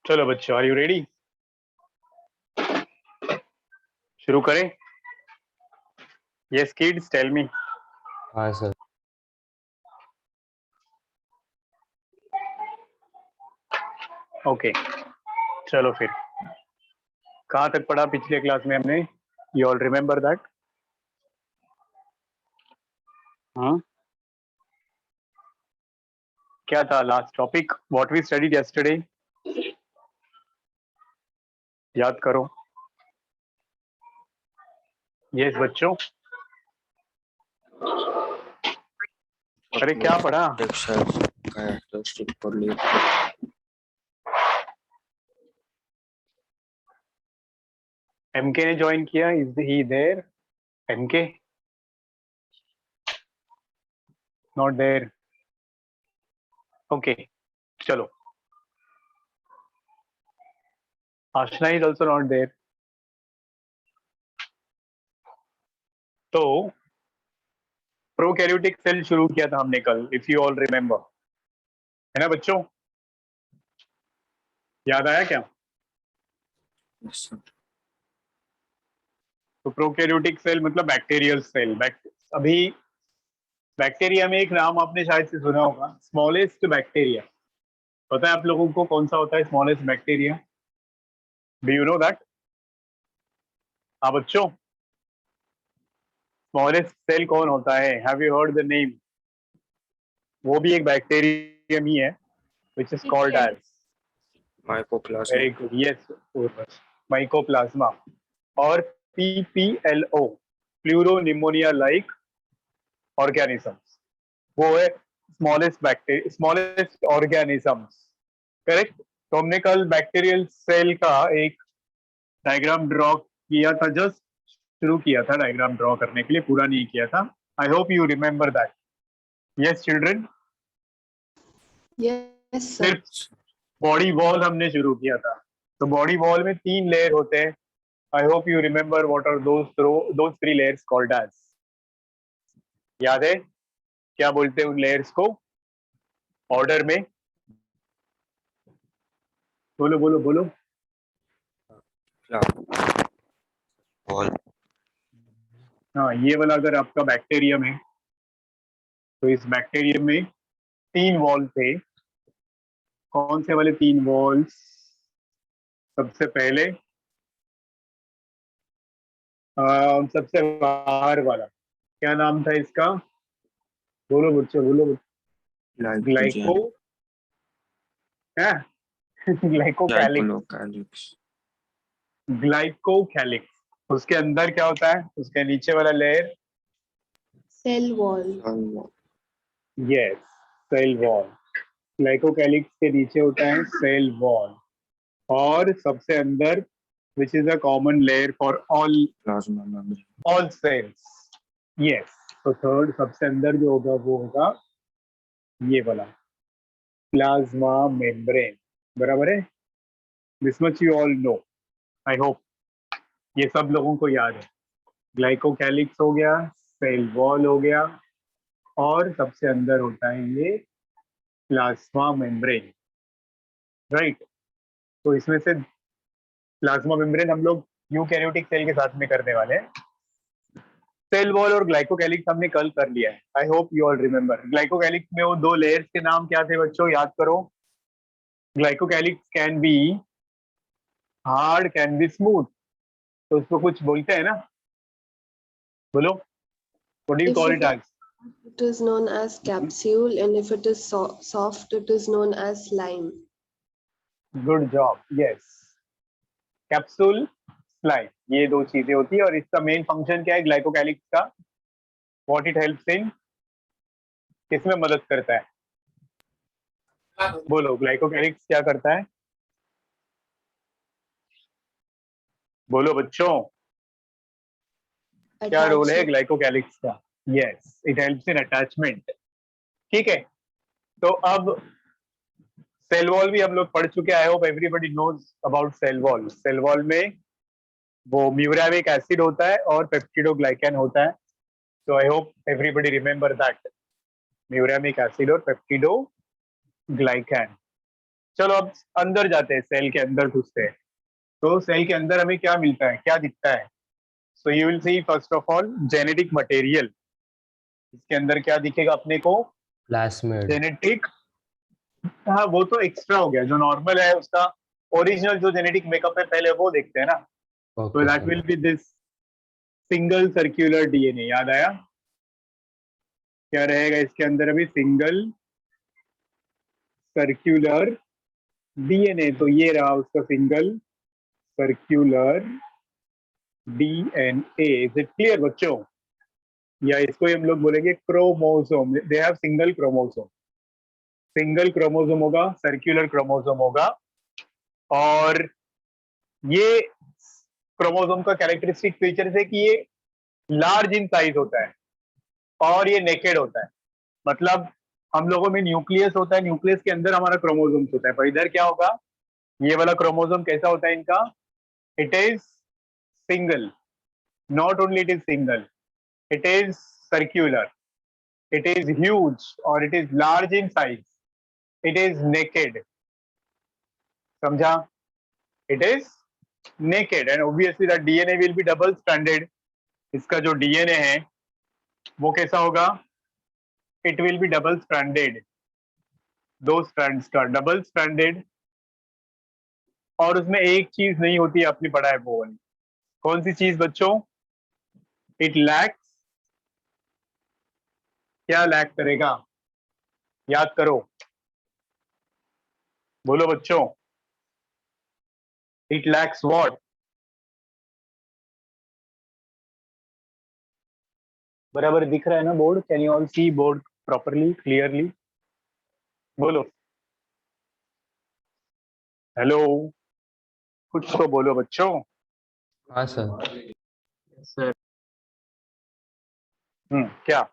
चलो बच्चों, are you ready? शुरू करें? Yes kids, tell me. हाँ सर। ओके, चलो फिर कहाँ तक पढ़ा पिछले क्लास में हमने? You all remember that? हाँ, क्या था last topic? What we studied yesterday? याद करो। यस बच्चों, अरे क्या पढ़ा? एमके ने ज्वाइन किया, is he there? MK not there. Okay, चलो। Aashna is also not there. तो प्रोकैरियोटिक सेल शुरू किया था हमने कल, इफ यू ऑल रिमेम्बर, है ना बच्चों? याद आया क्या? तो प्रोकैरियोटिक सेल मतलब बैक्टीरियल सेल। अभी बैक्टीरिया में एक नाम आपने शायद से सुना होगा, स्मॉलेस्ट बैक्टीरिया। पता है आप लोगों को कौन सा होता है smallest bacteria? Do you know that? हाँ बच्चों, स्मॉलेस्ट सेल कौन होता है? Have you heard the name? वो भी एक बैक्टीरियम ही है, which is called as mycoplasma. Very good, yes, mycoplasma. और PPLO, प्लूरोनिमोनिया लाइक ऑर्गेनिजम्स, वो है स्मॉलेस्ट ऑर्गेनिजम्स। करेक्ट। तो हमने कल बैक्टीरियल सेल का एक डायग्राम ड्रॉ किया था, जस्ट शुरू किया था डायग्राम ड्रॉ करने के लिए, पूरा नहीं किया था। आई hope you remember that. Yes children? Yes sir. सिर्फ बॉडी वॉल हमने शुरू किया था। तो बॉडी वॉल में 3 लेयर होते हैं। I hope you remember what are those 3 layers called as. याद है क्या बोलते हैं उन लेयर्स को ऑर्डर में? बोलो बोलो बोलो। हाँ, ये वाला अगर आपका बैक्टीरियम है तो इस बैक्टीरियम में 3 वॉल थे। कौन से वाले 3 वॉल्स? सबसे पहले सबसे बाहर वाला क्या नाम था इसका? बोलो बच्चों, बोलो। ग्लाइको है ग्लाइकोकैलिक्स। ग्लाइकोकैलिक्स। उसके अंदर क्या होता है? उसके नीचे वाला layer cell wall. Yes, cell wall. Glycocalyx के नीचे होता है सेल वॉल। और सबसे अंदर which is a common layer for all cells. Yes, तो थर्ड सबसे अंदर जो होगा वो होगा ये वाला प्लाज्मा मेम्ब्रेन। बराबर है? This much you all know, I hope ये सब लोगों को याद है। ग्लाइकोकैलिक्स हो गया, सेल वॉल हो गया, और सबसे अंदर होता है ये प्लाज्मा मेम्ब्रेन, राइट? तो इसमें से प्लाज्मा मेम्ब्रेन हम लोग यूकैरियोटिक सेल के साथ में करने वाले हैं। सेल वॉल और ग्लाइकोकैलिक्स हमने कल कर लिया है। आई hope you all remember. Glycocalyx में वो 2 लेयर्स के नाम क्या थे बच्चों? याद करो। Glycocalyx can be hard, can be smooth. तो उसको कुछ बोलते हैं ना, बोलो। What do you call it as? It is known as capsule, and if it is soft, it is known as slime. Good job, yes. Capsule, slime, ये दो चीजें होती है। और इसका मेन फंक्शन क्या है ग्लाइकोकैलिक्स का? व्हाट इट हेल्प्स इन, किसमें मदद करता है? बोलो, ग्लाइकोकैलिक्स क्या करता है? बोलो बच्चों, क्या रोल है Attachment. ग्लाइकोकैलिक्स का? Yes, it helps in attachment. ठीक है, तो अब सेल वॉल भी हम लोग पढ़ चुके हैं। I hope everybody knows about cell wall. Cell wall में वो म्यूरामिक एसिड होता है और पेप्टिडोग्लाइकैन होता है। तो आई hope everybody remember that, muramic acid और पेप्टिडोग्लाइकैन। चलो अब अंदर जाते हैं, सेल के अंदर घुसते हैं। तो सेल के अंदर हमें क्या मिलता है, क्या दिखता है? So you will see first of all genetic material. इसके अंदर क्या दिखेगा अपने को? प्लास्मिड। जेनेटिक, हाँ वो तो एक्स्ट्रा हो गया। जो नॉर्मल है उसका ओरिजिनल जो जेनेटिक मेकअप है पहले वो देखते हैं ना। तो okay that sir. Will be this single circular DNA. याद आया? क्या रहेगा इसके अंदर? अभी सिंगल सर्क्यूलर डीएनए। तो ये रहा उसका single circular DNA. Is it clear बच्चों? या इसको ही हम लोग बोलेंगे chromosome. They have single chromosome. Single chromosome होगा, सर्क्यूलर क्रोमोसोम होगा। और ये क्रोमोसोम का कैरेक्टरिस्टिक फीचर है कि ये लार्ज इन साइज होता है और ये नेकेड होता है। मतलब हम लोगों में न्यूक्लियस होता है, न्यूक्लियस के अंदर हमारा क्रोमोसोम्स होता है। पर इधर क्या होगा? ये वाला क्रोमोसोम कैसा होता है इनका? It is single. Not only it is single, it is circular, it is huge or it is large in size, it is naked. समझा? It is naked and obviously the DNA will be double stranded. इसका जो DNA है वो कैसा होगा? It will be double stranded, दो strands का double stranded। और उसमें एक चीज नहीं होती, आपने पढ़ा है वो वाली। कौन सी चीज बच्चों? It lacks, क्या लैक करेगा? याद करो, बोलो बच्चों। It lacks what? बराबर दिख रहा है ना board? Can you all see board properly, clearly? बोलो हेलो, कुछ तो बोलो बच्चों। हाँ सर। सर क्या?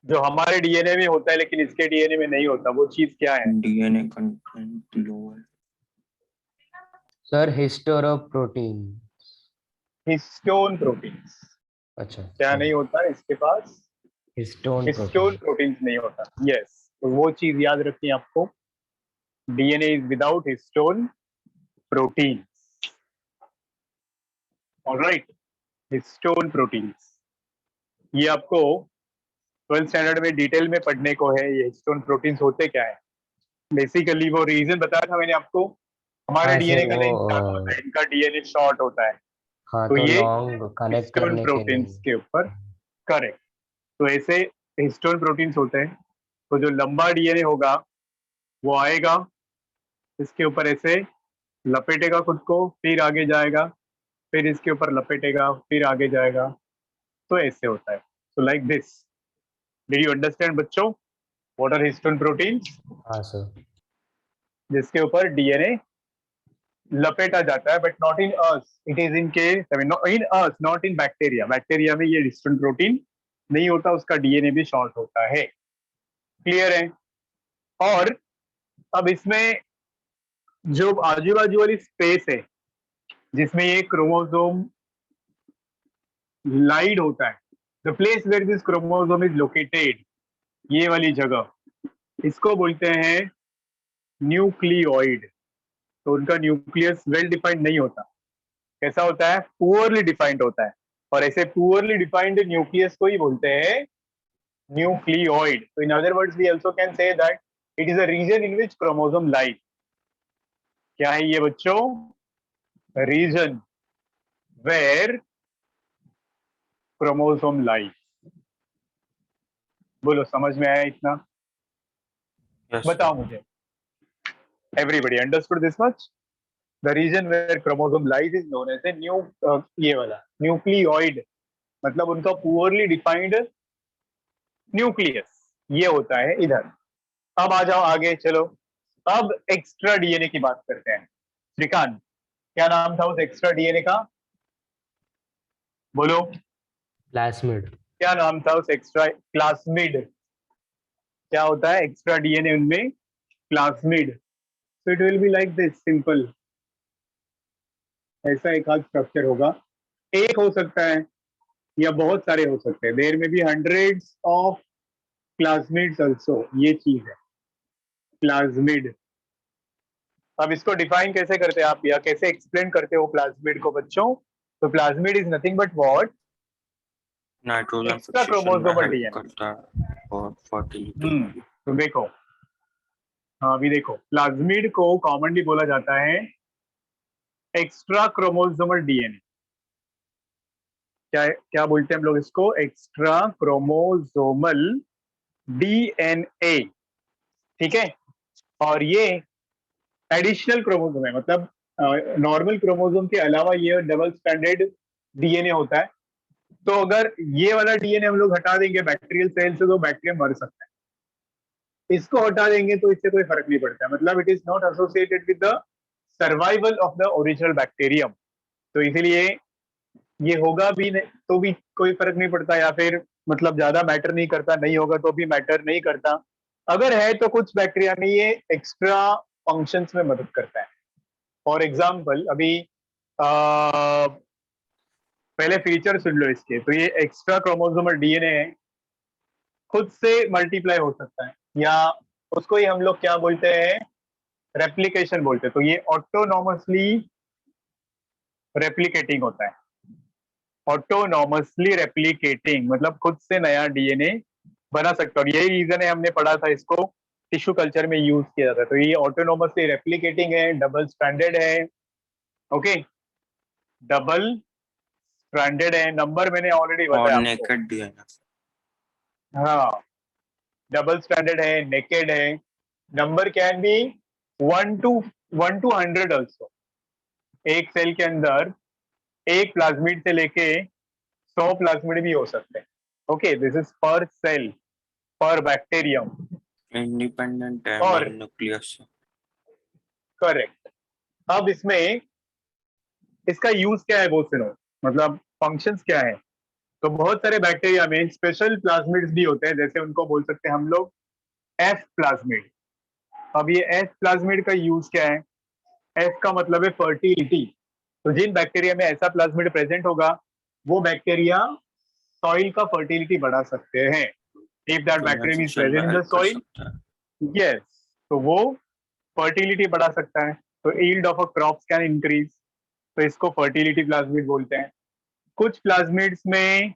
जो हमारे डीएनए में होता है लेकिन इसके डीएनए में नहीं होता, वो चीज क्या है? DNA content lower. सर हिस्टोरोप्रोटीन। Histone proteins. अच्छा क्या नहीं होता है इसके पास? Histone histone protein. प्रोटीन्स नहीं होता। यस, तो वो चीज याद रखनी है आपको। DNA is without histone proteins. Alright, histone proteins ये आपको 12th स्टैंडर्ड में डिटेल में पढ़ने को है। ये हिस्टोन प्रोटीन्स होते क्या है? बेसिकली वो रीजन बताया था मैंने आपको। हमारे हाँ सर डीएनए का वो लेंथ ज्यादा होता है, इनका डीएनए शॉर्ट होता है। हाँ तो तो ये लॉन्ग कनेक्ट हिस्टोन करने के लिए। प्रोटीन्स के ऊपर, करेक्ट। तो ऐसे हिस्टोन प्रोटीन्स होते हैं। तो जो लंबा डीएनए होगा वो आएगा, इसके ऊपर ऐसे लपेटेगा खुद को, फिर आगे जाएगा, फिर इसके ऊपर लपेटेगा, फिर आगे जाएगा। तो ऐसे होता है। तो like this. Did you understand बच्चों? What are histone proteins? हाँ सर। जिसके ऊपर डीएनए लपेटा जाता है, but not in us, it is in case, in us not in bacteria. Bacteria में ये हिस्टोन प्रोटीन नहीं होता, उसका डीएनए भी शॉर्ट होता है। क्लियर है? और अब इसमें जो आजू बाजू वाली स्पेस है जिसमें ये क्रोमोसोम लाइड होता है, the place where this chromosome is located, ये वाली जगह, इसको बोलते हैं न्यूक्लियोइड। तो उनका न्यूक्लियस वेल डिफाइंड नहीं होता। कैसा होता है? पुअरली डिफाइंड होता है। और ऐसे पुअरली डिफाइंड न्यूक्लियस को ही बोलते हैं न्यूक्लियोइड। तो in other words we also can say that it is a region in which chromosome lies. क्या है ये बच्चों? Region where chromosome lies. बोलो, समझ में आया इतना? यस बताओ मुझे, everybody understood this much? The region where chromosome lies is known as a ये वाला न्यूक्लियोइड, मतलब उनका पुअरली डिफाइंड न्यूक्लियस ये होता है इधर। अब आ जाओ आगे, चलो अब एक्स्ट्रा डीएनए की बात करते हैं। श्रीकांत, क्या नाम था उस एक्स्ट्रा डीएनए का? बोलो, प्लास्मिड। क्या नाम था उस एक्स्ट्रा? प्लास्मिड। क्या होता है एक्स्ट्रा डीएनए उनमें? Plasmid. So it will be like this, simple, ऐसा एक आध स्ट्रक्चर होगा। एक हो सकता है या बहुत सारे हो सकते हैं, देयर में be hundreds of plasmids also, ये चीज है प्लाज्मिड। अब इसको डिफाइन कैसे करते हैं आप, या कैसे एक्सप्लेन करते हो प्लाज्मिड को बच्चों? तो plasmid is nothing but what? Nitrogen extra fixation में क्रोमोसोमल हेल्प डीएनए। करता है और फर्टिलिटी। तो देखो, हाँ अभी देखो, प्लाज्मिड को कॉमनली बोला जाता है एक्स्ट्रा क्रोमोसोमल डीएनए। क्या क्या बोलते हैं हम लोग इसको? एक्स्ट्रा क्रोमोसोमल डीएनए, ठीक है। और ये एडिशनल क्रोमोसोम है, मतलब नॉर्मल क्रोमोसोम के अलावा ये डबल स्टैंडर्ड डीएनए होता है। तो अगर ये वाला डीएनए हम लोग हटा देंगे बैक्टीरियल सेल से तो बैक्टीरिया मर सकता है। इसको हटा देंगे तो इससे कोई फर्क नहीं पड़ता, मतलब it is not associated with the survival of the original bacterium. तो इसीलिए ये होगा भी नहीं तो भी कोई फर्क नहीं पड़ता, या फिर मतलब ज्यादा मैटर नहीं करता, नहीं होगा तो भी मैटर नहीं करता। अगर है तो कुछ बैक्टीरिया में ये एक्स्ट्रा फंक्शंस में मदद करता है। फॉर एग्जाम्पल अभी पहले फीचर सुन लो इसके। तो ये एक्स्ट्रा क्रोमोसोमल डीएनए है, खुद से मल्टीप्लाई हो सकता है, या उसको ही हम लोग क्या बोलते हैं? रेप्लिकेशन बोलते हैं। तो ये ऑटोनॉमसली रेप्लिकेटिंग होता है। ऑटोनॉमसली रेप्लिकेटिंग मतलब खुद से नया डीएनए बना सकता है। और यही रीजन है, हमने पढ़ा था इसको टिश्यू कल्चर में यूज किया जाता है। तो ये ऑटोनॉमसली रेप्लिकेटिंग है, डबल स्ट्रैंडेड है। ओके, डबल स्ट्रैंडेड है। नंबर मैंने ऑलरेडी और बताया आपको। Naked DNA. हाँ, डबल स्टैंडर्ड है, नेकेड है। Number can be 1 to 100 also. एक सेल के अंदर एक प्लाज्मिड से लेके 100 प्लाज्मिड भी हो सकते हैं। ओके, दिस इज पर सेल, पर बैक्टीरियम। इंडिपेंडेंट है और मेन न्यूक्लियस से। करेक्ट। अब इसमें इसका यूज क्या है वो सुनो, मतलब फंक्शंस क्या है। तो बहुत सारे बैक्टीरिया में स्पेशल प्लाज्मिड्स भी होते हैं, जैसे उनको बोल सकते हैं हम लोग एफ प्लाज्मिड। अब ये एफ प्लाज्मिड का यूज क्या है? एफ का मतलब है फर्टिलिटी। तो जिन बैक्टीरिया में ऐसा प्लाज्मिड प्रेजेंट होगा वो बैक्टीरिया सॉइल का फर्टिलिटी बढ़ा सकते हैं। If that human bacterium is fixation में प्रेजेंट इन द हेल्प कर सॉइल, सकता है। यस, तो वो फर्टिलिटी बढ़ा सकता है। तो yield of a crops can increase. तो इसको फर्टिलिटी प्लाज्मिड बोलते हैं। कुछ प्लाज्मिड्स में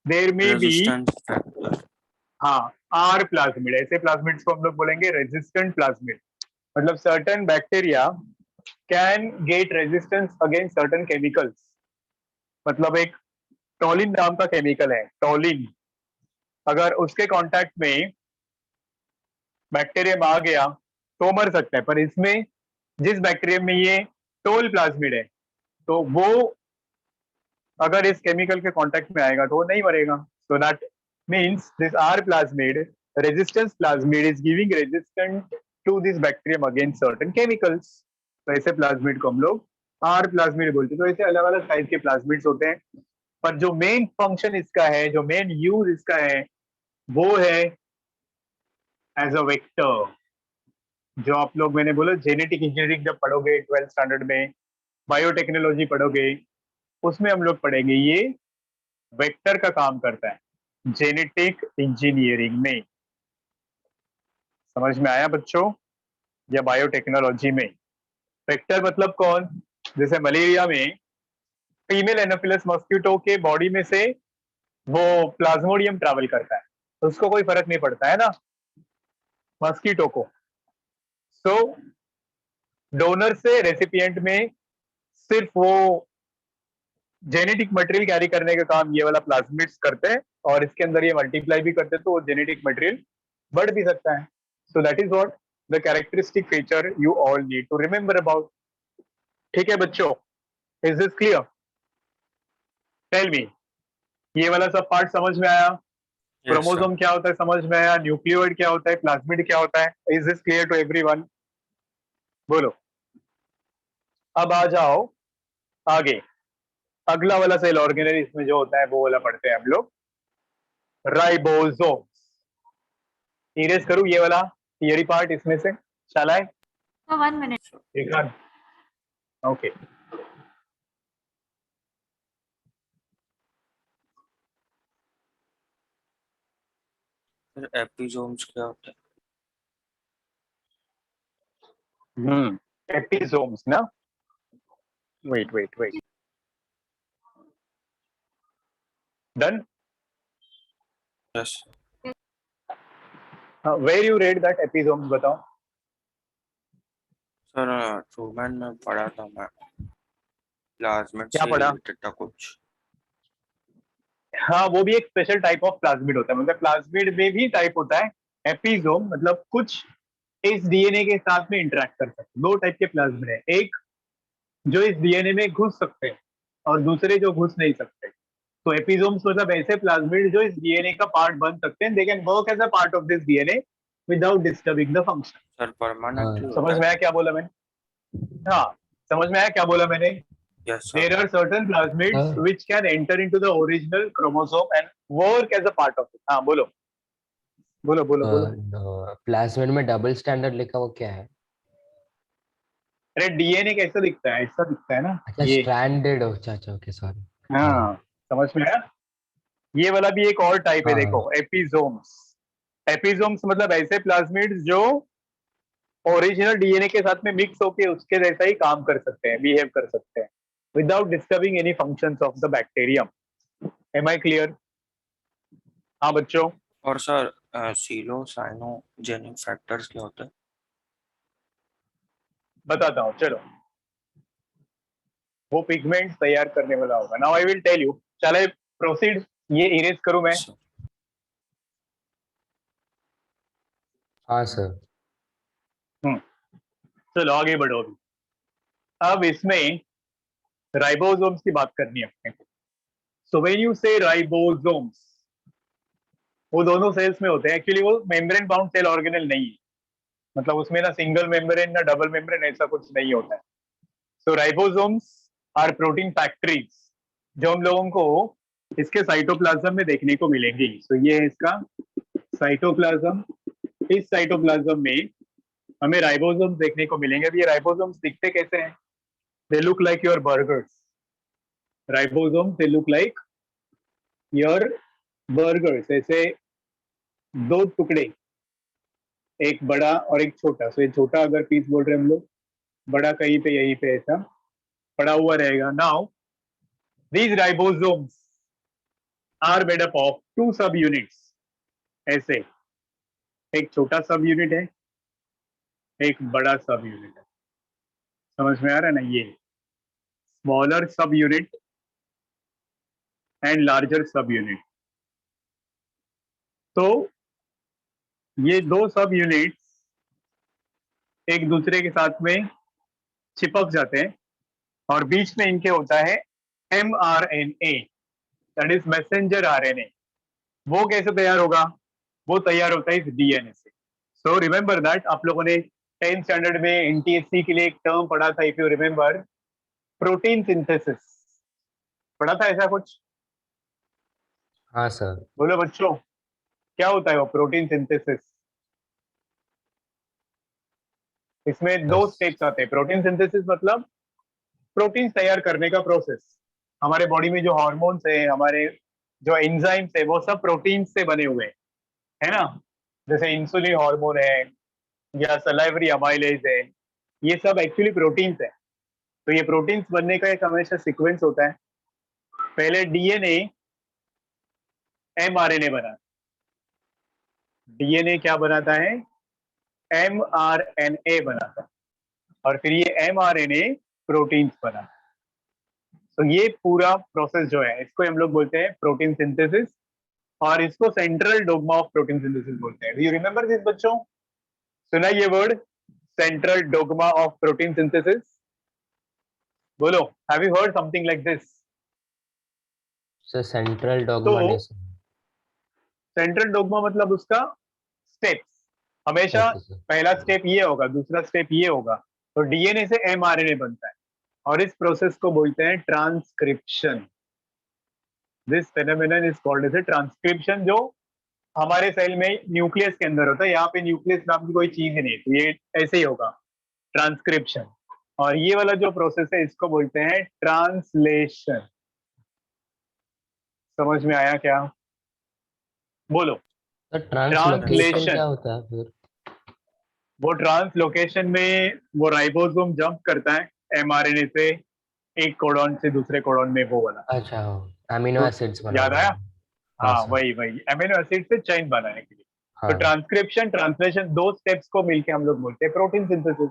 देर में बी, रेजिस्टेंस फैक्टर। हाँ, आर प्लाज्मिड, ऐसे प्लाज्मिड्स को हम लोग बोलेंगे रेजिस्टेंट प्लाज्मिड। मतलब certain bacteria can get resistance against certain chemicals. मतलब एक टोलिन नाम का केमिकल है, टोलिन, अगर उसके कांटेक्ट में बैक्टीरियम आ गया तो मर सकता है। पर इसमें जिस बैक्टीरियम में ये टोल प्लाज्मिड है, तो वो अगर इस केमिकल के कांटेक्ट में आएगा तो वो नहीं मरेगा। So that means this are plasmid, resistance plasmid is giving resistant to this bacterium against certain chemicals. तो ऐसे प्लाज्मिड को हम लोग आर प्लाज्मिड बोलते हैं। तो ऐसे अलग अलग टाइप के प्लाज्मिड्स होते हैं, पर जो मेन फंक्शन इसका है, जो मेन यूज इसका है, वो है एज अ वेक्टर। जो आप लोग, मैंने बोला जेनेटिक इंजीनियरिंग जब पढ़ोगे 12th स्टैंडर्ड में, बायोटेक्नोलॉजी पढ़ोगे, उसमें हम लोग पढ़ेंगे ये वेक्टर का काम करता है जेनेटिक इंजीनियरिंग में। समझ में आया बच्चों? या बायोटेक्नोलॉजी में वेक्टर मतलब कौन? जैसे मलेरिया में फीमेल एनोफिलस मॉस्किटो के बॉडी में से वो प्लाज्मोडियम ट्रैवल करता है, तो उसको कोई फर्क नहीं पड़ता है ना मॉस्किटो को। सो डोनर से रेसिपिएंट में सिर्फ वो जेनेटिक मटेरियल कैरी करने का काम ये वाला प्लाज्मिड्स करते हैं, और इसके अंदर ये मल्टीप्लाई भी करते हैं, तो वो जेनेटिक मटेरियल बढ़ भी सकता है। So that is what the characteristic feature you all need to remember about. ठीक है बच्चों, is this clear? Tell me, ये वाला सब पार्ट समझ में आया? Yes, sir. क्रोमोसोम क्या होता है समझ में आया? न्यूक्लियोइड क्या होता है? प्लाज्मिड क्या होता है? Is this clear to everyone? बोलो। अब आ जाओ आगे, अगला वाला सेल ऑर्गेनेल इसमें जो होता है वो वाला पढ़ते हैं हम लोग, राइबोसोम। इरेज करूं ये वाला थियरी पार्ट इसमें से? चला है? So 1 minute. ठीक है, ओके। फिर एपिसोम्स क्या होता है? एपिसोम्स ना, wait done. Yes, where you read that episomes, बताओ। सर ट्रूमैन में पढ़ा था मैं, प्लाज्मिड क्या से पढ़ा? रिलेटेड था कुछ। हाँ, वो भी एक स्पेशल टाइप ऑफ प्लाज्मिड होता है, मतलब प्लाज्मिड में भी टाइप होता है एपिसोम, मतलब कुछ इस डीएनए के साथ में इंटरेक्ट कर सकते हैं। दो टाइप के प्लाज्मिड है, एक जो इस डीएनए में घुस सकते हैं और दूसरे जो घुस नहीं सकते। तो एपिसोम्स मतलब ऐसे प्लाज्मिड जो इस डीएनए का पार्ट बन सकते हैं, they can work as a part of this DNA without disturbing the function. Sir permanently समझ होता में है? आया क्या बोला मैंने? हाँ, समझ में आया क्या बोला मैंने? Yes There sir. are certain plasmids हाँ। which can enter into the original chromosome and work as a part of it. हाँ बोलो बोलो बोलो बोलो। प्लाज्मिड में डबल स्टैंडर्ड लिखा वो क्या है? अरे डीएनए कैसा दिखता है? ऐसा दिखता है ना अच्छा, ये। स्ट्रैंडेड। अच्छा अच्छा, ओके, सॉरी। हाँ, समझ में आया? ये वाला भी एक और टाइप है, हाँ। देखो, एपिसोम्स। एपिसोम्स मतलब ऐसे प्लाज्मिड्स जो ओरिजिनल डीएनए के साथ में मिक्स होके उसके जैसा ही काम कर सकते हैं, बिहेव कर सकते हैं without disturbing any functions of the bacterium. Am I clear? हाँ बच्चों, और सर सीलो साइनोजेनिक फैक्टर्स क्या होता है? बताता हूँ चलो। वो पिगमेंट्स तैयार करने वाला होगा। Now I will tell you. चले प्रोसीड, ये इरेज करूं मैं? Yes, sir. हाँ सर। चलो आगे बढ़ो अभी। अब इसमें राइबोसोम्स की बात करनी है अपने को। सो व्हेन यू से राइबोसोम्स, वो दोनों सेल्स में होते हैं। एक्चुअली वो मेम्ब्रेन बाउंड सेल ऑर्गेनेल नहीं है, मतलब उसमें ना सिंगल मेम्ब्रेन ना डबल मेम्ब्रेन, ऐसा कुछ नहीं होता है। सो राइबोसोम्स आर प्रोटीन फैक्ट्रीज जो हम लोगों को इसके साइटोप्लाज्म में देखने को मिलेंगी। सो ये है इसका साइटोप्लाज्म। इस साइटोप्लाज्म में हमें राइबोसोम्स देखने को मिलेंगे। अब ये राइबोसोम्स दिखते कैसे हैं? They look like your burgers. Ribosomes they look like your burgers. ऐसे दो टुकड़े, एक बड़ा और एक छोटा। सो ये छोटा अगर पीस बोल रहे हैं हम लोग, बड़ा कहीं पे यहीं पे ऐसा पड़ा हुआ रहेगा। Now these ribosomes are made up of two सब यूनिट्स। ऐसे एक छोटा सब यूनिट है, एक बड़ा सब यूनिट है। समझ में आ रहा है ना? ये स्मॉलर सब यूनिट एंड लार्जर सब यूनिट। तो ये दो सब यूनिट्स एक दूसरे के साथ में चिपक जाते हैं और बीच में इनके होता है mRNA, that is messenger RNA. वो कैसे तैयार होगा? वो तैयार होता है इस डीएनए से। सो रिमेंबर दैट, आप लोगों ने 10th स्टैंडर्ड में एनटीएससी के लिए एक टर्म पढ़ा था, if you remember, protein synthesis. पढ़ा था ऐसा कुछ? हाँ सर। बोलो बच्चों, क्या होता है वो प्रोटीन सिंथेसिस? इसमें दो बस। स्टेप्स आते हैं। प्रोटीन सिंथेसिस मतलब प्रोटीन तैयार करने का प्रोसेस। हमारे बॉडी में जो हार्मोन्स है, हमारे जो एंजाइम्स है, वो सब प्रोटीन से बने हुए हैं, है ना? जैसे इंसुलिन हार्मोन है या सलाइवरी अमाइलेज है, ये सब एक्चुअली प्रोटीन्स है। तो ये प्रोटीन्स बनने का एक हमेशा सीक्वेंस होता है। पहले डीएनए एमआरएनए बना, डीएनए क्या बनाता है? एमआरएनए बनाता है, और फिर ये एमआरएनए प्रोटीन्स बना। तो ये पूरा प्रोसेस जो है, इसको हम लोग बोलते हैं प्रोटीन सिंथेसिस, और इसको central dogma of protein synthesis बोलते हैं। डू यू रिमेंबर दिस बच्चों? सुना ये word, central dogma of protein synthesis? बोलो, have you heard something like this? Sir central dogma तो नहीं सर। सेंट्रल डोग्मा मतलब उसका स्टेप्स, हमेशा ओके सर। पहला स्टेप ये होगा, दूसरा स्टेप ये होगा, तो डीएनए से एमआरएनए बनता है और इस प्रोसेस को बोलते हैं transcription. This phenomenon is called as a transcription, जो हमारे सेल में न्यूक्लियस के अंदर होता है। यहाँ पे न्यूक्लियस नाम की कोई चीज नहीं है, तो ये ऐसे ही होगा, ट्रांसक्रिप्शन। और ये वाला जो प्रोसेस है इसको बोलते हैं ट्रांसलेशन। समझ में आया क्या? बोलो। सर ट्रांसलोकेशन ट्रांसलेशन, क्या होता है फिर? वो ट्रांसलोकेशन में वो राइबोसोम जंप करता है एमआरएनए से एक कोडॉन से दूसरे कोडॉन में, वो वाला। अच्छा, अमीनो तो एसिड्स याद बनाने आया? में। हाँ हाँ, सर। वही वही अमीनो एसिड से चेन बनाने के लिए। तो हाँ। ट्रांसक्रिप्शन ट्रांसलेशन दो स्टेप्स को मिलके हम लोग बोलते हैं प्रोटीन सिंथेसिस।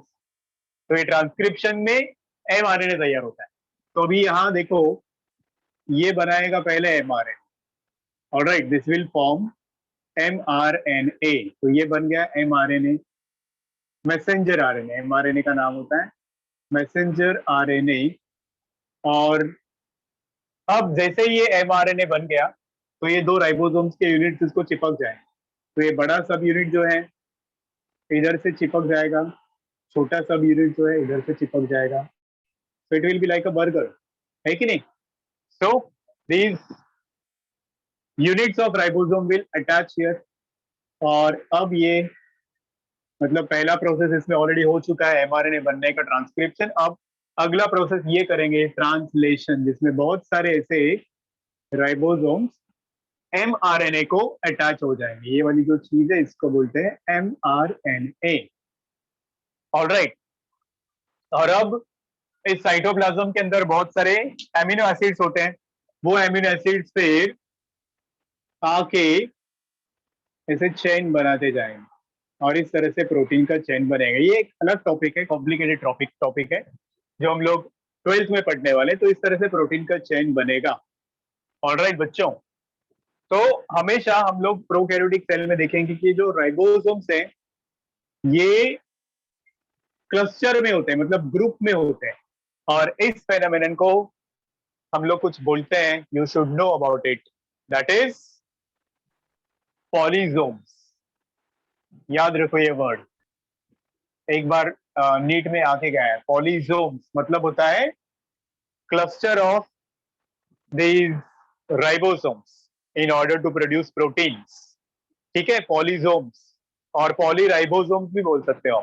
तो ये ट्रांसक्रिप्शन में एमआरएनए तैयार होता है। तो अभी यहाँ देखो, ये बनाएगा पहले mRNA, alright, this will form mRNA. तो ये बन गया एमआरएनए, मैसेंजर आरएनए। एमआरएनए का नाम होता है मैसेंजर आरएनए। और अब जैसे ही ये एमआरएनए बन गया, तो ये दो राइबोसोम्स के यूनिट्स इसको चिपक जाए। तो ये बड़ा सब यूनिट जो है इधर से चिपक जाएगा, छोटा सब यूनिट जो है इधर से चिपक जाएगा। So it will be like a burger, है कि नहीं? So these units of ribosome will attach here. और अब ये मतलब पहला प्रोसेस इसमें ऑलरेडी हो चुका है, एमआरएनए बनने का, ट्रांसक्रिप्शन। अब अगला प्रोसेस ये करेंगे ट्रांसलेशन, जिसमें बहुत सारे ऐसे राइबोसोम्स एमआरएनए को अटैच हो जाएंगे। ये वाली जो चीज है इसको बोलते हैं एमआरएनए, ऑलराइट। और अब इस साइटोप्लाज्म के अंदर बहुत सारे एमिनो एसिड्स होते हैं। वो एमिनो एसिड्स फिर आके ऐसे चेन बनाते जाएंगे और इस तरह से प्रोटीन का चेन बनेगा। ये एक अलग टॉपिक है, कॉम्प्लिकेटेड टॉपिक है, जो हम लोग 12th में पढ़ने वाले। तो इस तरह से प्रोटीन का चेन बनेगा, ऑलराइट बच्चों। तो हमेशा हम लोग प्रोकैरियोटिक सेल में देखेंगे कि जो राइबोसोम्स हैं ये क्लस्टर में होते हैं, मतलब ग्रुप में होते हैं। और इस फेनोमेनन को हम लोग कुछ बोलते हैं, you should know about it, that is polysomes. याद रखो ये वर्ड, एक बार नीट में आके गया है। पॉलीजोम्स मतलब होता है cluster of these ribosomes in order to produce proteins. ठीक है, पॉलीजोम्स। और पॉलीराइबोसोम्स भी बोल सकते हो।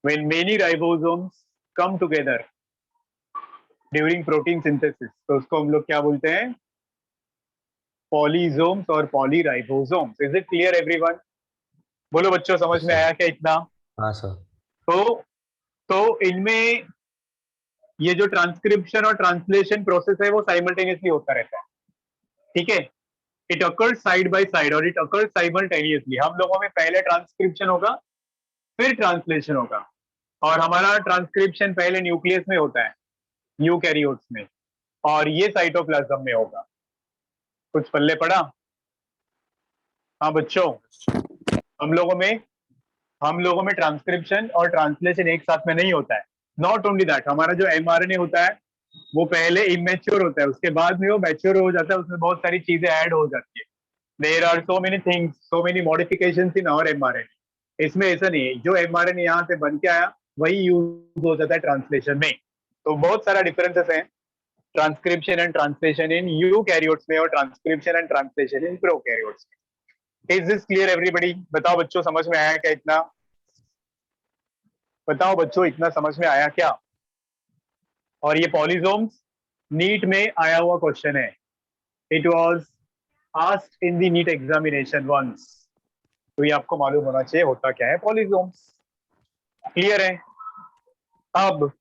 When many ribosomes come together during protein synthesis, तो उसको हम लोग क्या बोलते हैं? पॉलीजोम्स और polyribosomes. Is it clear everyone? बोलो बच्चों, समझ में आया क्या इतना? हाँ सर। तो इनमें ये जो ट्रांसक्रिप्शन और ट्रांसलेशन प्रोसेस है वो साइमल्टेनियसली होता रहता है। ठीक है, it occurs side by side और इट अकर्स साइमल्टेनियसली। हम लोगों में पहले ट्रांसक्रिप्शन होगा, फिर ट्रांसलेशन होगा। और हमारा ट्रांसक्रिप्शन पहले न्यूक्लियस में होता है, यूकैरियोट्स में, और ये साइटोप्लाज्म में होगा। कुछ पल्ले पड़ा? हाँ बच्चों, हम लोगों में ट्रांसक्रिप्शन और ट्रांसलेशन एक साथ में नहीं होता है। नॉट ओनली दैट, हमारा जो एमआरएनए होता है वो पहले इमेच्योर होता है, उसके बाद में वो मैच्योर हो जाता है, उसमें बहुत सारी चीजें ऐड हो जाती है। There are so many things, so many modifications in our mRNA. इसमें ऐसा नहीं है, जो एमआरएनए यहाँ से बन के आया वही यूज हो जाता है ट्रांसलेशन में। तो बहुत सारा डिफरेंसेस है transcription and translation in eukaryotes में और transcription and translation in prokaryotes में। Is this clear everybody? बताओ बच्चों, समझ में आया क्या इतना? बताओ बच्चों, इतना समझ में आया क्या? और ये पॉलीजोम्स नीट में आया हुआ क्वेश्चन है, it was asked in the NEET examination once. तो ये आपको मालूम होना चाहिए होता क्या है पॉलीजोम्स। क्लियर है? अब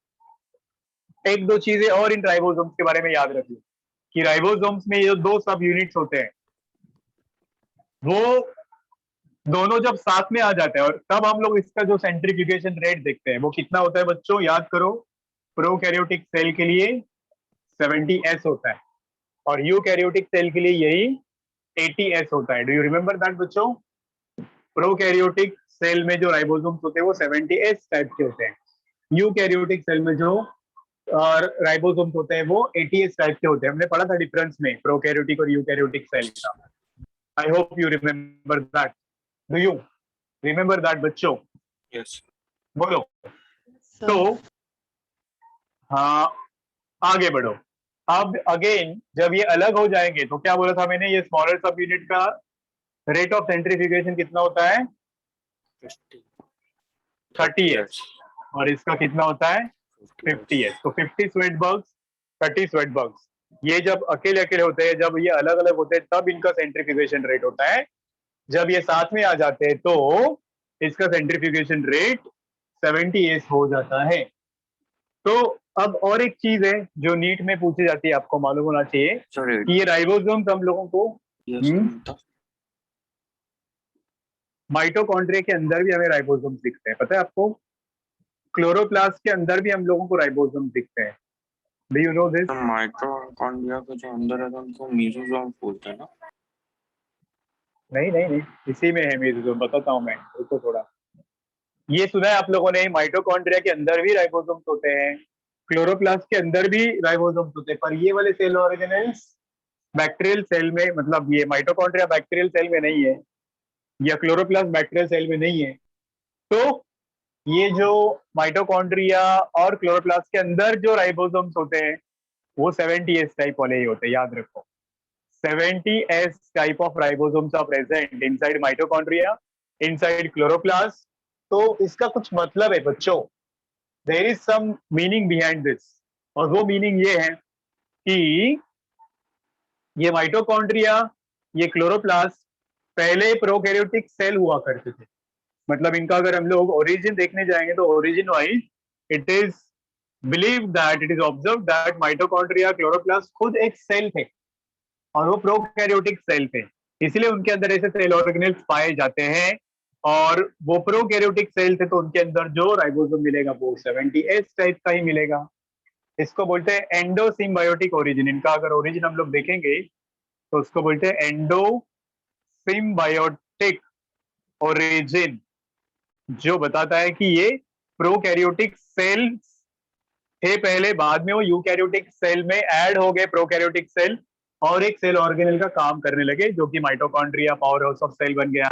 एक दो चीजें और इन राइबोसोम्स के बारे में याद रखिए कि राइबोसोम्स में ये दो सब यूनिट्स होते हैं, वो दोनों जब साथ में आ जाते हैं और तब हम लोग इसका जो सेंट्रीफ्यूगेशन रेट देखते हैं वो कितना होता है बच्चों? याद करो, प्रोकैरियोटिक सेल के लिए 70s होता है और यूकैरियोटिक सेल के लिए यही 80s होता है। डू यू रिमेम्बर दैट बच्चों? प्रोकैरियोटिक सेल में जो राइबोसोम्स होते हैं वो 70s टाइप के होते हैं, यूकैरियोटिक सेल में जो और राइबोसोम्स होते हैं वो एटीएस टाइप के होते हैं। हमने पढ़ा था डिफरेंस में प्रोकैरियोटिक और यूकैरियोटिक सेल का। आई hope you remember that. Do you remember that बच्चों? Yes. बोलो। Sir. तो हाँ, आगे बढ़ो। अब अगेन जब ये अलग हो जाएंगे तो क्या बोला था मैंने, ये स्मॉलर सब यूनिट का रेट ऑफ सेंट्रीफ्यूगेशन कितना होता है? 50. 30s। और इसका कितना होता है? 50s। तो 50 स्वेट बग्स, 30 स्वेट बग्स। ये जब अकेले अकेले होते हैं, जब ये अलग अलग होते हैं, तब इनका सेंट्रीफ्यूगेशन रेट होता है। जब ये साथ में आ जाते हैं तो इसका सेंट्रीफ्यूगेशन रेट 70s हो जाता है। तो अब और एक चीज है जो नीट में पूछी जाती है, आपको मालूम होना चाहिए Sorry. कि ये राइबोसोम्स हम लोगों को Yes. माइटोकॉन्ड्रिया के अंदर भी हमें राइबोसोम्स दिखते हैं, पता है आपको? क्लोरोप्लास्ट के अंदर भी हम लोगों को राइबोसोम्स दिखते हैं। Do you no this? तो माइटोकॉन्ड्रिया के जो अंदर है उनको मेसोसोम बोलते हैं ना? नहीं नहीं नहीं, इसी में है मेसोसोम, बताता हूँ मैं, रुको थोड़ा। ये सुना है आप लोगों ने, माइटोकॉन्ड्रिया के अंदर भी राइबोसोम्स होते हैं, क्लोरोप्लास्ट के अंदर भी राइबोसोम्स होते हैं, पर ये वाले सेल ऑर्गेनेल्स बैक्टीरियल सेल में, मतलब ये माइटोकॉन्ड्रिया बैक्टीरियल सेल में नहीं है या क्लोरोप्लास्ट बैक्टीरियल सेल में नहीं है। तो ये जो माइटोकॉन्ड्रिया और क्लोरोप्लास्ट के अंदर जो राइबोसोम्स होते हैं वो 70s टाइप वाले ही होते हैं, याद रखो। 70s type of ribosomes are present inside mitochondria, inside chloroplast. तो इसका कुछ मतलब है बच्चों, there is some meaning behind this, और वो मीनिंग ये है कि ये माइटोकॉन्ड्रिया, ये क्लोरोप्लास्ट पहले प्रोकैरियोटिक सेल हुआ करते थे। मतलब इनका अगर हम लोग ओरिजिन देखने जाएंगे तो origin wise it is believe that, it is observe that mitochondria chloroplast खुद एक सेल थे और वो प्रोकैरियोटिक सेल थे, इसलिए उनके अंदर ऐसे सेल ऑर्गेनेल्स पाए जाते हैं। और वो प्रोकैरियोटिक सेल थे तो उनके अंदर जो राइबोसोम मिलेगा वो 70s टाइप का ही मिलेगा। इसको बोलते हैं एंडोसिम्बायोटिक ओरिजिन। इनका अगर ओरिजिन हम लोग देखेंगे तो उसको बोलते हैं एंडोसिम्बायोटिक ओरिजिन, जो बताता है कि ये प्रोकैरियोटिक सेल थे पहले, बाद में वो यूकैरियोटिक सेल में ऐड हो गए प्रोकैरियोटिक सेल, और एक सेल ऑर्गेनेल का काम करने लगे, जो कि mitochondria power house of cell बन गया,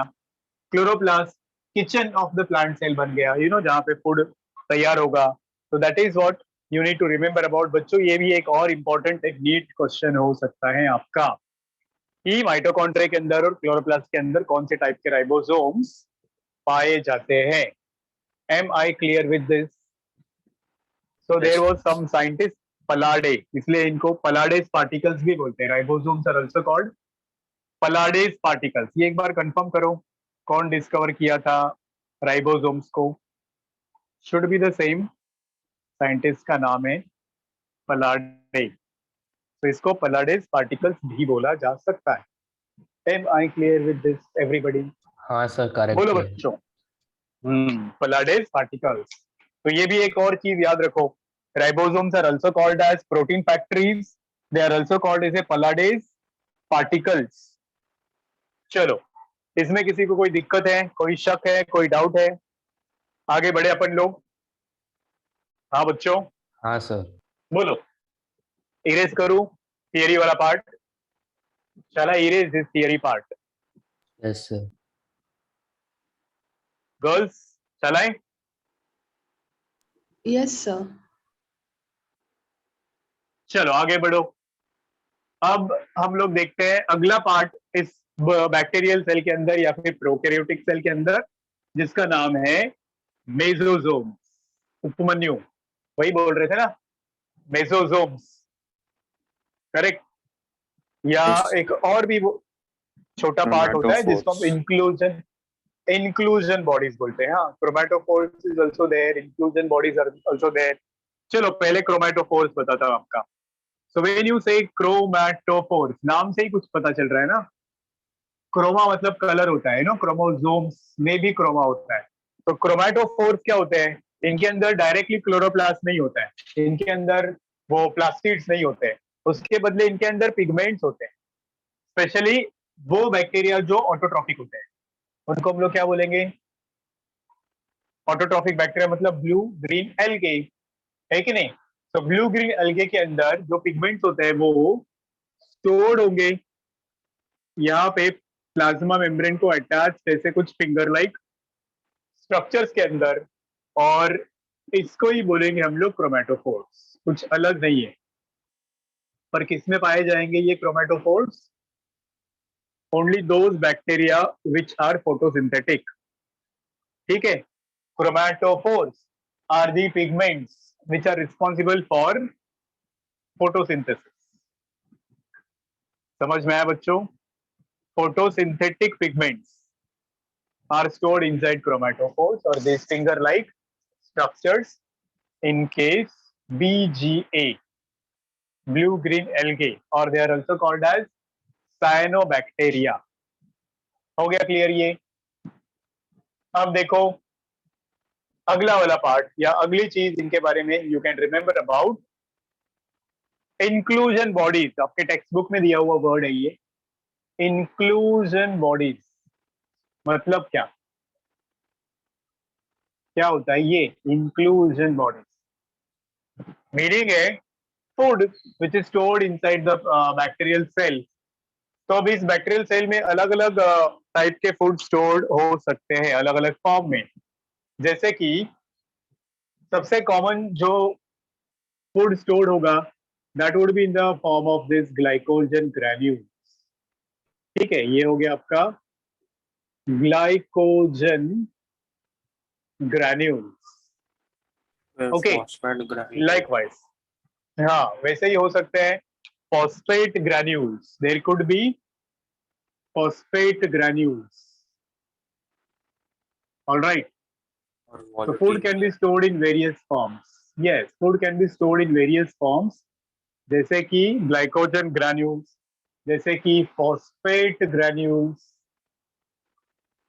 chloroplast kitchen of the plant cell बन गया, यू नो, जहां पे फूड तैयार होगा। तो that is what you need to remember about बच्चों। ये भी एक और इम्पोर्टेंट एक नीट क्वेश्चन हो सकता है आपका कि माइटोकॉन्ड्रिया के अंदर और क्लोरोप्लास्ट के अंदर कौन से टाइप के राइबोसोम्स पाए जाते हैं। Am I clear with this? So there was some scientist Palade, इसलिए इनको पलाडेस पार्टिकल्स भी बोलते हैं। Ribosomes are also called Palade's particles. ये एक बार कंफर्म करो, कौन डिस्कवर किया था राइबोसोम्स को? Should be the same, scientist का नाम है पलाडे, तो इसको पलाडेस पार्टिकल्स भी बोला जा सकता है। Am I clear with this everybody? हाँ सर, करेक्ट बोलो है। बच्चों। Palade's particles. तो ये भी एक और चीज याद रखो, ribosomes are also called as protein factories, they are also called as a Palade's particles. चलो, इसमें किसी को कोई दिक्कत है, कोई शक है, कोई डाउट है? आगे बढ़े अपन लोग। हाँ बच्चों, हाँ सर। बोलो। इरेज करूं थियरी वाला पार्ट? चला, erase this theory part. Yes sir. Girls चलाएं? Yes, sir. चलो आगे बढ़ो। अब हम लोग देखते हैं अगला पार्ट इस बैक्टीरियल सेल के अंदर या फिर प्रोकैरियोटिक सेल के अंदर, जिसका नाम है मेसोसोम। उपमन्यु वही बोल रहे थे ना, मेसोसोम्स, करेक्ट? या Yes. एक और भी वो छोटा पार्ट होता है जिसको हम इंक्लूजन इंक्लूजन बॉडीज बोलते हैं। हाँ, chromatophores is also there, inclusion bodies are also there. चलो पहले क्रोमैटोफोर्स बताता हूँ आपका। So when you say chromatophores, नाम से ही कुछ पता चल रहा है ना, क्रोमा मतलब कलर होता है ना, क्रोमोसोम्स में भी क्रोमा होता है। तो क्रोमैटोफोर्स क्या होते हैं? इनके अंदर डायरेक्टली क्लोरोप्लास्ट नहीं होता है, इनके अंदर वो प्लास्टिड्स नहीं होते हैं, उसके बदले इनके अंदर पिगमेंट्स होते हैं। स्पेशली वो बैक्टीरिया जो ऑटोट्रॉफिक होते हैं, उनको हम लोग क्या बोलेंगे? ऑटोट्रॉफिक बैक्टीरिया, मतलब ब्लू ग्रीन एल्गे, है कि नहीं? तो ब्लू ग्रीन एल्गे के अंदर जो पिगमेंट्स होते हैं वो स्टोर्ड होंगे यहाँ पे प्लाज्मा मेम्ब्रेन को अटैच जैसे कुछ फिंगर लाइक स्ट्रक्चर्स के अंदर, और इसको ही बोलेंगे हम लोग क्रोमेटोफोर्स, कुछ अलग नहीं है। पर किस में पाए जाएंगे ये chromatophores? Only those bacteria which are photosynthetic. ठीक है, chromatophores are the pigments which are responsible for photosynthesis. समझ में आया बच्चों? Photosynthetic pigments are stored inside chromatophores or these finger-like structures in case BGA, blue-green algae, or they are also called as cyanobacteria. हो गया clear ये? अब देखो अगला वाला पार्ट या अगली चीज इनके बारे में you can remember about inclusion bodies. आपके टेक्स्ट बुक में दिया हुआ वर्ड है ये, इंक्लूजन बॉडीज। मतलब क्या क्या होता है ये इंक्लूजन बॉडीज? मीनिंग है food which is stored inside the bacterial cell. तो अब इस बैक्टीरियल सेल में अलग अलग टाइप के फूड स्टोर्ड हो सकते हैं अलग अलग फॉर्म में। जैसे कि सबसे कॉमन जो फूड स्टोर्ड होगा that would be in the form of this glycogen granules. ठीक है, ये हो गया आपका glycogen granules. Okay. phosphate granule. Likewise हाँ वैसे ही हो सकते हैं phosphate granules. There could be phosphate granules. All right. or So food volatile. can be stored in various forms. Yes, food can be stored in various forms. जैसे कि glycogen granules, जैसे कि phosphate granules,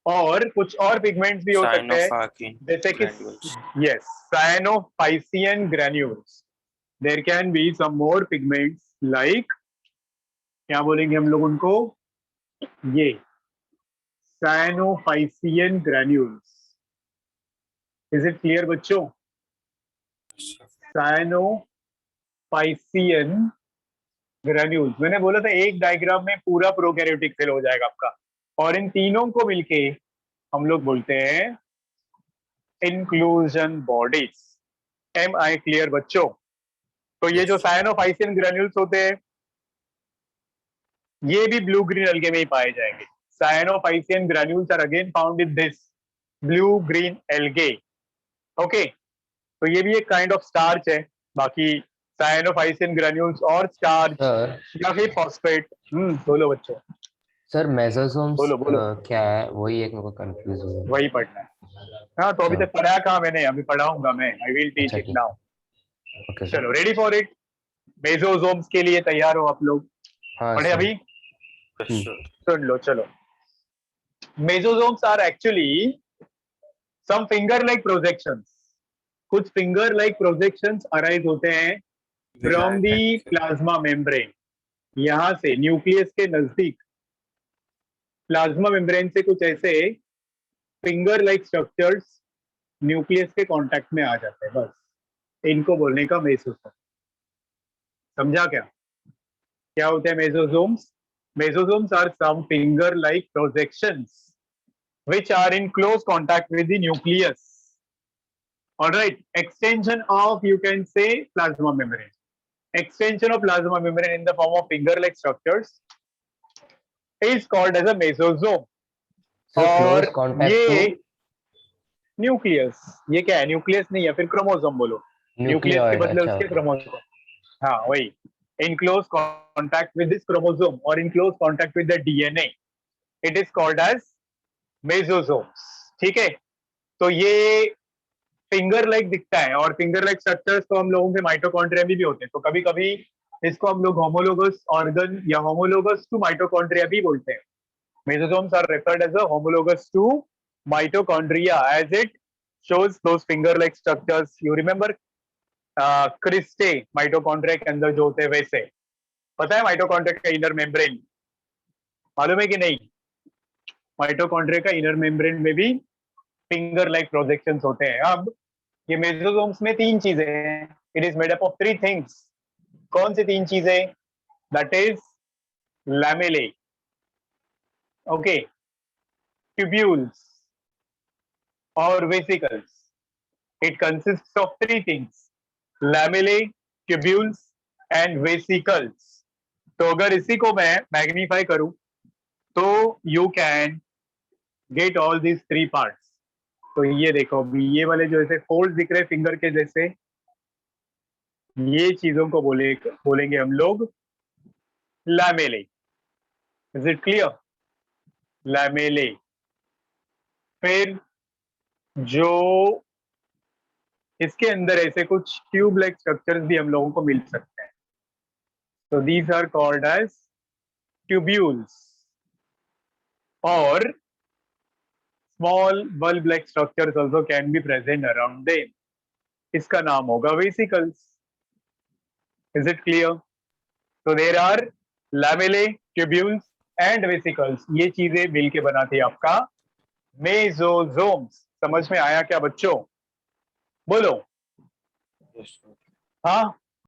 और कुछ और pigments भी हो सकते हैं Cyanophycin जैसे कि granules. yes, cyanophycin granules. There can be some more pigments like क्या बोलेंगे हम लोग उनको, ये cyanophycin granules. Is it clear बच्चों? cyanophycin granules, मैंने बोला था एक डायग्राम में पूरा प्रोकैरियोटिक सेल हो जाएगा आपका, और इन तीनों को मिलके हम लोग बोलते हैं inclusion bodies. Am I clear बच्चों? तो ये जो साइनोफाइसिन ग्रेन्यूल्स होते हैं ये भी ब्लू ग्रीन एल्गे में ही पाए जाएंगे। Cyanophycin granules are again found in this blue green algae. Okay, तो ये भी एक काइंड ऑफ स्टार्च है। बाकी साइनोफाइसिन ग्रेन्यूल्स और स्टार्च सर या फिर फॉस्फेट। बोलो बच्चों, सर मेसोसोम्स बोलो बोलो। क्या है? वही एक मेरे को कंफ्यूज हो गया। वही पढ़ना है। हाँ तो अभी अच्छा। तक पढ़ाया कहाँ मैंने, अभी पढ़ाऊंगा मैं। आई विल टीच अच्छा इट ठीक नाउ। Okay sir. चलो रेडी फॉर इट? मेसोसोम्स के लिए तैयार हो आप लोग? हाँ पढ़े सर। अभी? Yes, sir. सुन लो चलो। Mesosomes are actually some finger like projections. कुछ फिंगर लाइक प्रोजेक्शंस अराइज होते हैं from the Villi plasma membrane. यहां से न्यूक्लियस के नजदीक प्लाज्मा मेम्ब्रेन से कुछ ऐसे फिंगर लाइक स्ट्रक्चर्स न्यूक्लियस के कांटेक्ट में आ जाते हैं, बस इनको बोलने का मेसोसोम। समझा क्या? क्या होते हैं मेसोसोम्स? Mesosomes are some finger-like projections which are in close contact with the nucleus. All right, extension of, you can say, plasma membrane. Extension of plasma membrane in the form of finger-like structures is called as a mesosome. Sir और close contact ये to nucleus, ये क्या है? Nucleus नहीं है, फिर chromosome बोलो। Nucleus के न्यूक्लियोइड। बदले अच्छा उसके ओके। क्रोमोसोम। हाँ वही, in close contact with this chromosome or in close contact with the DNA, it is called as मेसोसोम्स। ठीक है, तो ये फिंगर लाइक दिखता है, और फिंगर लाइक स्ट्रक्चर्स तो हम लोगों के माइटोकॉन्ड्रिया में भी होते हैं। तो कभी कभी इसको हम लोग होमोलोगस ऑर्गन या होमोलोगस टू माइटोकॉन्ड्रिया भी बोलते हैं। Mesosomes are referred as a homologous to mitochondria as it shows those finger like structures. You remember cristae mitochondria के अंदर जो होते हैं वैसे। पता है माइटोकॉन्ड्रिया का इनर मेम्ब्रेन मालूम है कि नहीं? माइटोकॉन्ड्रिया का इनर मेम्ब्रेन में भी फिंगर लाइक प्रोजेक्शंस होते हैं। अब ये मेसोसोम्स में तीन चीजें हैं। It is made up of 3 things. कौन सी 3 चीजें? That is lamellae, okay, tubules or vesicles. It consists of 3 things: lamellae, tubules and vesicles. तो अगर इसी को मैं मैग्नीफाई करूं तो you can get all these 3 parts. तो ये देखो अभी ये वाले जो ऐसे फोल्ड दिख रहे फिंगर के जैसे, ये चीजों को बोलेंगे हम लोग lamellae. Is it clear? Lamellae. फिर जो इसके अंदर ऐसे कुछ ट्यूब लाइक स्ट्रक्चर्स भी हम लोगों को मिल सकते हैं. तो these are called as tubules और small bulb like structures also can be present around them. इसका नाम होगा वेसिकल्स. Is it clear? तो there are lamellae, tubules and vesicles. ये चीजें मिलके बनाती है आपका मेसोजोम्स. समझ में आया क्या बच्चों? बोलो. Yes, sir. हाँ,